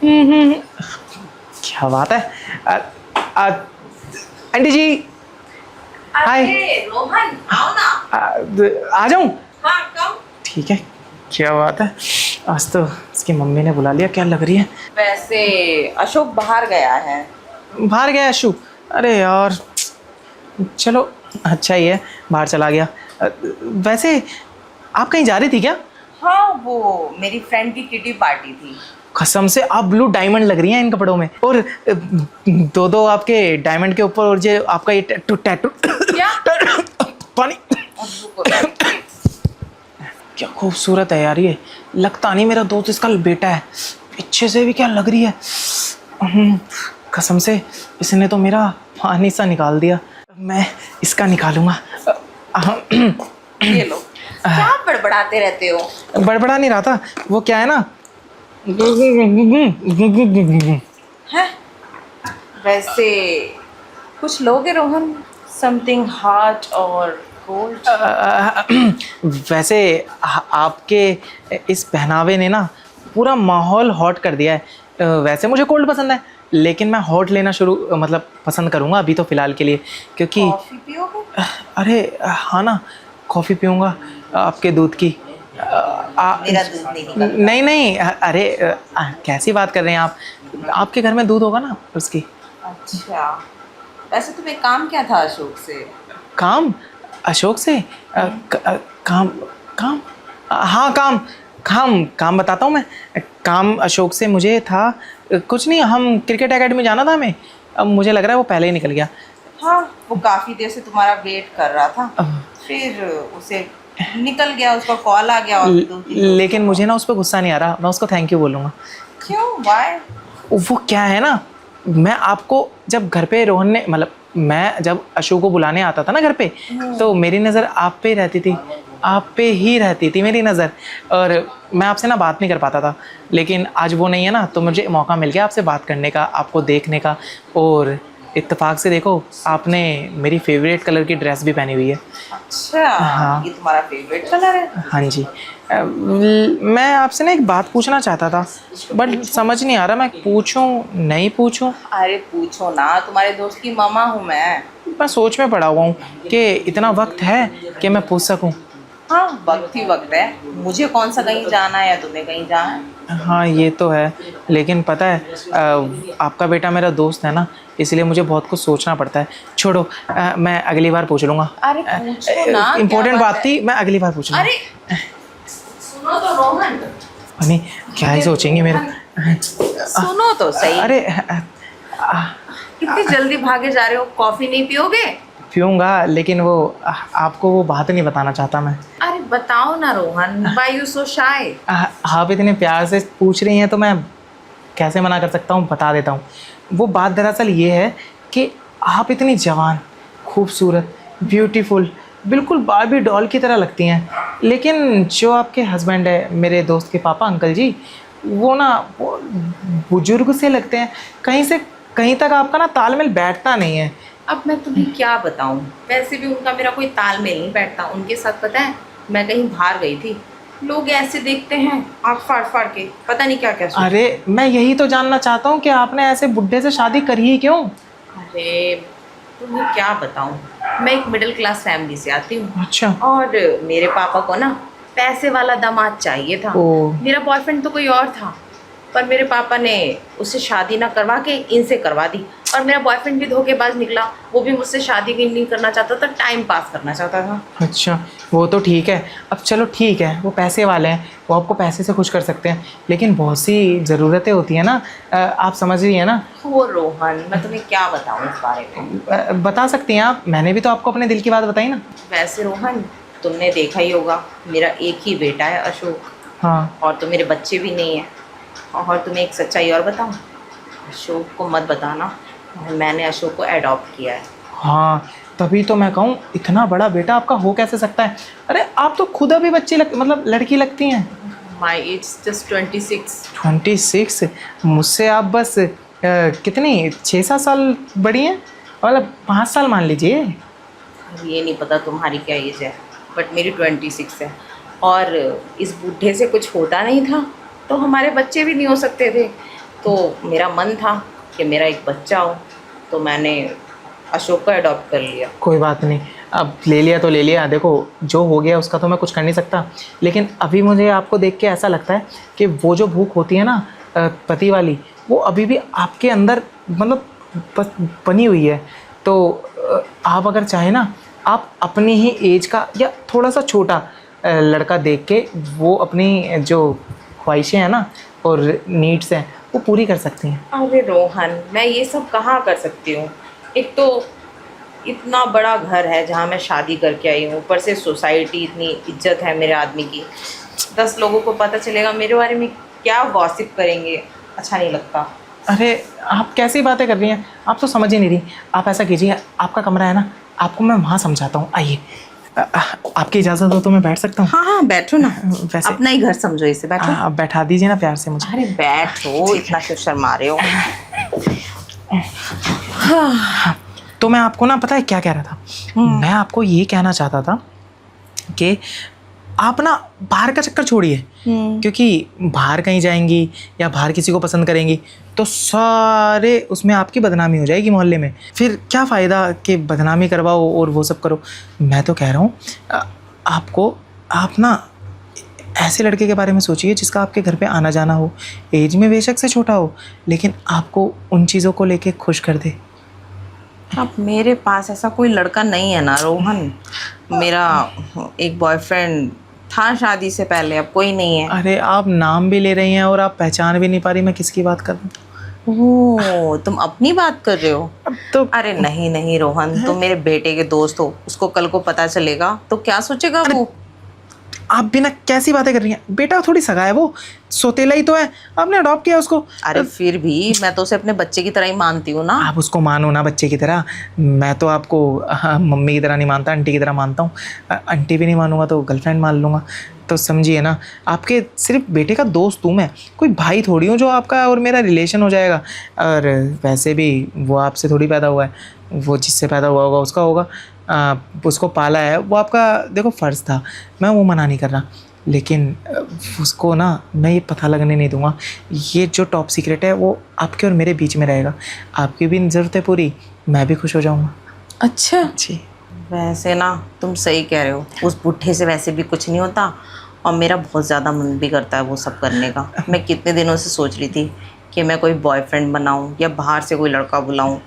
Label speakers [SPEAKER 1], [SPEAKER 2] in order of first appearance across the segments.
[SPEAKER 1] क्या बात है। आंटी जी हाय।
[SPEAKER 2] अरे रोहन आओ ना।
[SPEAKER 1] आ जाऊं?
[SPEAKER 2] हाँ कम।
[SPEAKER 1] ठीक है। क्या बात है, आज तो इसकी मम्मी ने बुला लिया। क्या लग रही है?
[SPEAKER 2] वैसे अशोक बाहर गया है।
[SPEAKER 1] बाहर गया अशु? अरे यार, चलो अच्छा ही है बाहर चला गया। वैसे आप कहीं जा रही थी क्या?
[SPEAKER 2] हाँ वो मेरी फ्रेंड की किटी पार्टी थी।
[SPEAKER 1] कसम से आप ब्लू डायमंड लग रही हैं इन कपड़ों में। और दो दो आपके डायमंड के ऊपर, और जो आपका ये टैटू टैटू
[SPEAKER 2] क्या?
[SPEAKER 1] पानी।
[SPEAKER 2] अब रुको।
[SPEAKER 1] क्या खूबसूरत है यार ये। लगता नहीं मेरा दोस्त इसका बेटा है। पीछे से भी क्या लग रही है। कसम से इसने तो मेरा पानी सा निकाल दिया। मैं इसका निकालूंगा।
[SPEAKER 2] ये लो। क्या बड़बड़ाते रहते हो?
[SPEAKER 1] बड़बड़ा नहीं रहा था, वो क्या है ना।
[SPEAKER 2] हैं? वैसे कुछ लोगे रोहन? समथिंग हॉट और कोल्ड?
[SPEAKER 1] वैसे आपके इस पहनावे ने ना पूरा माहौल हॉट कर दिया है। वैसे मुझे कोल्ड पसंद है, लेकिन मैं हॉट लेना शुरू मतलब पसंद करूँगा अभी तो फ़िलहाल के लिए, क्योंकि
[SPEAKER 2] कॉफी पियोगे?
[SPEAKER 1] अरे हाँ ना, कॉफ़ी पीऊँगा आपके दूध की।
[SPEAKER 2] मेरा दूध नहीं निकलता।
[SPEAKER 1] नहीं नहीं, अरे कैसी बात कर रहे हैं आप? आपके घर में दूध होगा ना उसकी।
[SPEAKER 2] अच्छा वैसे तुम्हें काम क्या था अशोक से?
[SPEAKER 1] काम अशोक से? काम काम हाँ काम काम काम बताता हूँ मैं। काम अशोक से मुझे था कुछ नहीं, हम क्रिकेट एकेडमी जाना था हमें। अब मुझे लग रहा है वो पहले ही निकल गया।
[SPEAKER 2] हाँ वो काफी देर से तुम्हारा वेट कर रहा था, फिर उसे निकल गया, उसका कॉल आ गया। और
[SPEAKER 1] लेकिन मुझे ना उस पर गुस्सा नहीं आ रहा, मैं उसको थैंक यू बोलूँगा।
[SPEAKER 2] क्यों? वाई?
[SPEAKER 1] वो क्या है ना, मैं आपको जब घर पे रोहन ने मतलब मैं जब अशोक को बुलाने आता था ना घर पे, तो मेरी नज़र आप पे रहती थी, आप पे ही रहती थी मेरी नज़र। और मैं आपसे ना बात नहीं कर पाता था, लेकिन आज वो नहीं है ना, तो मुझे मौका मिल गया आपसे बात करने का, आपको देखने का। और इत्तेफाक से देखो, आपने मेरी फेवरेट कलर की ड्रेस भी पहनी हुई है।
[SPEAKER 2] अच्छा
[SPEAKER 1] हाँ।
[SPEAKER 2] ये तुम्हारा फेवरेट कलर है?
[SPEAKER 1] हाँ जी। मैं आपसे ना एक बात पूछना चाहता था, बट समझ नहीं आ रहा मैं पूछूं नहीं पूछूं।
[SPEAKER 2] अरे पूछो ना, तुम्हारे दोस्त की मामा हूँ मैं
[SPEAKER 1] सोच में पड़ा हुआ हूँ कि इतना वक्त है कि मैं पूछ सकूं।
[SPEAKER 2] हाँ वक्त ही वक्त है। मुझे कौन सा कहीं जाना है या तुम्हें कहीं जाना है?
[SPEAKER 1] हाँ ये तो है, लेकिन पता है आपका बेटा मेरा दोस्त है ना, इसलिए मुझे बहुत कुछ सोचना पड़ता है। छोड़ो, मैं अगली बार पूछ लूँगा।
[SPEAKER 2] अरे पूछो ना,
[SPEAKER 1] इम्पोर्टेंट
[SPEAKER 2] क्या
[SPEAKER 1] बात थी, मैं अगली बार पूछ लूँगा।
[SPEAKER 2] अरे सुनो तो रोहन।
[SPEAKER 1] नहीं, क्या ही सोचेंगे मेरा।
[SPEAKER 2] सुनो तो सही।
[SPEAKER 1] अरे
[SPEAKER 2] कितनी जल्दी भागे जा रहे हो? कॉफी नहीं पियोगे?
[SPEAKER 1] पीऊँगा, लेकिन वो आपको वो बात नहीं बताना चाहता मैं।
[SPEAKER 2] अरे बताओ ना रोहन, व्हाई यू सो शाय?
[SPEAKER 1] आप इतने प्यार से पूछ रही हैं तो मैं कैसे मना कर सकता हूँ, बता देता हूँ। वो बात दरअसल ये है कि आप इतनी जवान, खूबसूरत, ब्यूटीफुल, बिल्कुल बार्बी डॉल की तरह लगती हैं, लेकिन जो आपके हस्बैंड है, मेरे दोस्त के पापा अंकल जी, वो ना वो बुजुर्ग से लगते हैं। कहीं से कहीं तक आपका ना तालमेल बैठता नहीं है।
[SPEAKER 2] अब मैं तुम्हें क्या बताऊं, वैसे भी उनका मेरा कोई तालमेल नहीं बैठता। उनके साथ पता है, मैं कहीं बाहर गई थी, लोग ऐसे देखते हैं आँख फाड़ फाड़ के, पता नहीं क्या क्या सोचते।
[SPEAKER 1] अरे मैं यही तो जानना चाहता हूँ कि आपने ऐसे बुढ़े से शादी करी ही क्यों?
[SPEAKER 2] अरे तुम्हें क्या बताऊं, मैं एक मिडिल क्लास फैमिली से आती हूँ।
[SPEAKER 1] अच्छा।
[SPEAKER 2] और मेरे पापा को ना पैसे वाला दामाद चाहिए था। मेरा बॉयफ्रेंड तो कोई और था, पर मेरे पापा ने उससे शादी ना करवा के इनसे करवा दी। और मेरा बॉयफ्रेंड भी धोखेबाज निकला, वो भी मुझसे शादी नहीं करना चाहता था, टाइम पास करना चाहता था।
[SPEAKER 1] अच्छा, वो तो ठीक है। अब चलो ठीक है, वो पैसे वाले हैं, वो आपको पैसे से खुश कर सकते हैं, लेकिन बहुत सी ज़रूरतें होती हैं ना, आप समझ रही हैं ना।
[SPEAKER 2] वो रोहन, मैं तुम्हें क्या बताऊँ इस बारे में?
[SPEAKER 1] बता सकती हैं आप, मैंने भी तो आपको अपने दिल की बात बताई ना।
[SPEAKER 2] वैसे रोहन, तुमने देखा ही होगा, मेरा एक ही बेटा है अशोक।
[SPEAKER 1] हाँ।
[SPEAKER 2] और तो मेरे बच्चे भी नहीं हैं। और तुम्हें एक सच्चाई और बताऊँ, अशोक को मत बताना, मैंने अशोक को अडॉप्ट किया है।
[SPEAKER 1] हाँ, तभी तो मैं कहूँ, इतना बड़ा बेटा आपका हो कैसे सकता है? अरे आप तो खुद अभी बच्ची मतलब लड़की लगती हैं।
[SPEAKER 2] My age just 26।
[SPEAKER 1] 26? मुझसे आप बस कितनी 6-7 साल बड़ी हैं, मतलब 5 साल मान लीजिए।
[SPEAKER 2] ये नहीं पता तुम्हारी क्या एज है, बट मेरी 26 है। और इस बूढ़े से कुछ होता नहीं था तो हमारे बच्चे भी नहीं हो सकते थे। तो मेरा मन था कि मेरा एक बच्चा हो, तो मैंने अशोक को अडॉप्ट कर लिया।
[SPEAKER 1] कोई बात नहीं, अब ले लिया तो ले लिया। देखो जो हो गया उसका तो मैं कुछ कर नहीं सकता, लेकिन अभी मुझे आपको देख के ऐसा लगता है कि वो जो भूख होती है ना पति वाली, वो अभी भी आपके अंदर मतलब बनी हुई है। तो आप अगर चाहें ना, आप अपनी ही एज का या थोड़ा सा छोटा लड़का देख के वो अपनी जो ख्वाहिशें हैं ना और नीड्स हैं वो पूरी कर सकती हैं।
[SPEAKER 2] अरे रोहन, मैं ये सब कहाँ कर सकती हूँ? एक तो इतना बड़ा घर है जहाँ मैं शादी करके आई हूँ, ऊपर से सोसाइटी, इतनी इज्जत है मेरे आदमी की। 10 लोगों को पता चलेगा मेरे बारे में, क्या गॉसिप करेंगे, अच्छा नहीं लगता।
[SPEAKER 1] अरे आप कैसी बातें कर रही हैं, आप तो समझ ही नहीं रही। आप ऐसा कीजिए, आपका कमरा है ना, आपको मैं वहाँ समझाता हूँ, आइए। आपकी इजाज़त हो तो मैं बैठ सकता हूँ?
[SPEAKER 2] हाँ हाँ बैठो ना,
[SPEAKER 1] वैसे
[SPEAKER 2] अपना ही घर समझो इसे, बैठो।
[SPEAKER 1] आप बैठा दीजिए ना प्यार से मुझे।
[SPEAKER 2] अरे बैठो, इतना क्यों शर्मा रहे हो?
[SPEAKER 1] तो मैं आपको ना पता है क्या कह रहा था, मैं आपको ये कहना चाहता था कि आप ना बाहर का चक्कर छोड़िए, क्योंकि बाहर कहीं जाएंगी या बाहर किसी को पसंद करेंगी तो सारे उसमें आपकी बदनामी हो जाएगी मोहल्ले में। फिर क्या फ़ायदा कि बदनामी करवाओ और वो सब करो। मैं तो कह रहा हूँ आपको, आप ना ऐसे लड़के के बारे में सोचिए जिसका आपके घर पे आना जाना हो, एज में बेशक से छोटा हो, लेकिन आपको उन चीज़ों को लेके खुश कर दे।
[SPEAKER 2] अब मेरे पास ऐसा कोई लड़का नहीं है ना रोहन। मेरा एक बॉयफ्रेंड था शादी से पहले, अब कोई नहीं है।
[SPEAKER 1] अरे आप नाम भी ले रही हैं और आप पहचान भी नहीं पा रही मैं किसकी बात कर रहा हूँ।
[SPEAKER 2] ओह, तुम अपनी बात कर रहे हो?
[SPEAKER 1] अब तो
[SPEAKER 2] अरे नहीं नहीं रोहन, तुम मेरे बेटे के दोस्त हो, उसको कल को पता चलेगा तो क्या सोचेगा वो?
[SPEAKER 1] आप बिना कैसी बातें कर रही हैं, बेटा थोड़ी सगा है, वो सोतेला ही तो है, आपने अडॉप्ट किया उसको।
[SPEAKER 2] अरे फिर भी मैं तो उसे अपने बच्चे की तरह ही मानती हूँ ना।
[SPEAKER 1] आप उसको मानो ना बच्चे की तरह, मैं तो आपको मम्मी की तरह नहीं मानता, आंटी की तरह मानता हूँ। आंटी भी नहीं मानूंगा तो गर्लफ्रेंड मान लूँगा। तो समझिए ना, आपके सिर्फ बेटे का दोस्त हूँ मैं, कोई भाई थोड़ी हूँ जो आपका और मेरा रिलेशन हो जाएगा। और वैसे भी वो आपसे थोड़ी पैदा हुआ है, वो जिससे पैदा हुआ होगा उसका होगा, उसको पाला है, वो आपका देखो फ़र्ज़ था, मैं वो मना नहीं कर रहा, लेकिन उसको ना मैं ये पता लगने नहीं दूंगा। ये जो टॉप सीक्रेट है वो आपके और मेरे बीच में रहेगा। आपकी भी ज़रूरत है पूरी, मैं भी खुश हो जाऊंगा।
[SPEAKER 2] अच्छा
[SPEAKER 1] जी,
[SPEAKER 2] वैसे ना तुम सही कह रहे हो, उस बुढ़े से वैसे भी कुछ नहीं होता, और मेरा बहुत ज़्यादा मन भी करता है वो सब करने का। मैं कितने दिनों से सोच रही थी कि मैं कोई बॉयफ्रेंड बनाऊं या बाहर से कोई लड़का बुलाऊं,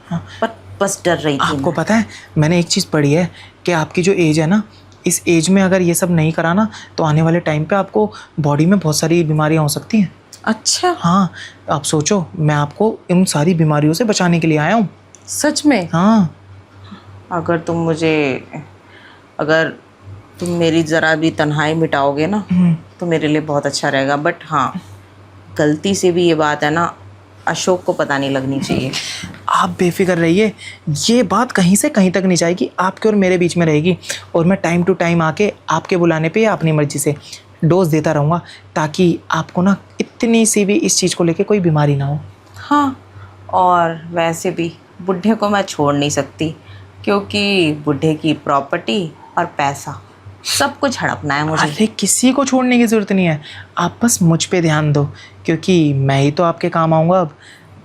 [SPEAKER 2] पर बस डर रही थी।
[SPEAKER 1] आपको पता है मैंने एक चीज़ पढ़ी है कि आपकी जो एज है ना, इस एज में अगर ये सब नहीं कराना तो आने वाले टाइम पे आपको बॉडी में बहुत सारी बीमारियां हो सकती हैं।
[SPEAKER 2] अच्छा,
[SPEAKER 1] हाँ, आप सोचो, मैं आपको इन सारी बीमारियों से बचाने के लिए आया हूँ।
[SPEAKER 2] सच में?
[SPEAKER 1] हाँ,
[SPEAKER 2] अगर तुम मेरी ज़रा भी तन्हाई मिटाओगे ना तो मेरे लिए बहुत अच्छा रहेगा। बट हाँ, गलती से भी ये बात है ना, अशोक को पता नहीं लगनी चाहिए।
[SPEAKER 1] आप बेफिक्र रहिए, ये बात कहीं से कहीं तक नहीं जाएगी, आपके और मेरे बीच में रहेगी। और मैं टाइम टू टाइम आके आपके बुलाने पे या अपनी मर्जी से डोज देता रहूँगा, ताकि आपको ना इतनी सी भी इस चीज़ को लेके कोई बीमारी ना हो।
[SPEAKER 2] हाँ, और वैसे भी बुढ़े को मैं छोड़ नहीं सकती, क्योंकि बुढ़े की प्रॉपर्टी और पैसा सब कुछ हड़पना है मुझे।
[SPEAKER 1] अरे किसी को छोड़ने की ज़रूरत नहीं है, आप बस मुझ पे ध्यान दो, क्योंकि मैं ही तो आपके काम आऊँगा अब,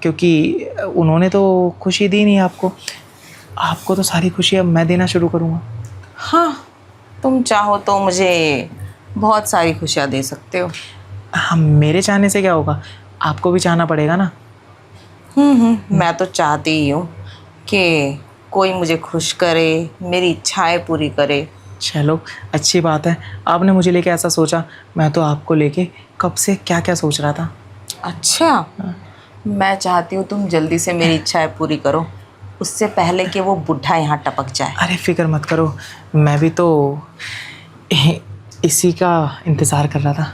[SPEAKER 1] क्योंकि उन्होंने तो खुशी दी नहीं आपको, आपको तो सारी खुशी अब मैं देना शुरू करूँगा।
[SPEAKER 2] हाँ, तुम चाहो तो मुझे बहुत सारी खुशियाँ दे सकते हो।
[SPEAKER 1] हाँ, मेरे चाहने से क्या होगा, आपको भी चाहना पड़ेगा ना।
[SPEAKER 2] मैं तो चाहती ही हूँ कि कोई मुझे खुश करे, मेरी इच्छाएं पूरी करे।
[SPEAKER 1] चलो अच्छी बात है, आपने मुझे लेके ऐसा सोचा, मैं तो आपको लेके कब से क्या क्या सोच रहा था।
[SPEAKER 2] अच्छा, मैं चाहती हूँ तुम जल्दी से मेरी इच्छाएं पूरी करो, उससे पहले कि वो बुढ़ा यहाँ टपक जाए।
[SPEAKER 1] अरे फिक्र मत करो, मैं भी तो इसी का इंतज़ार कर रहा था।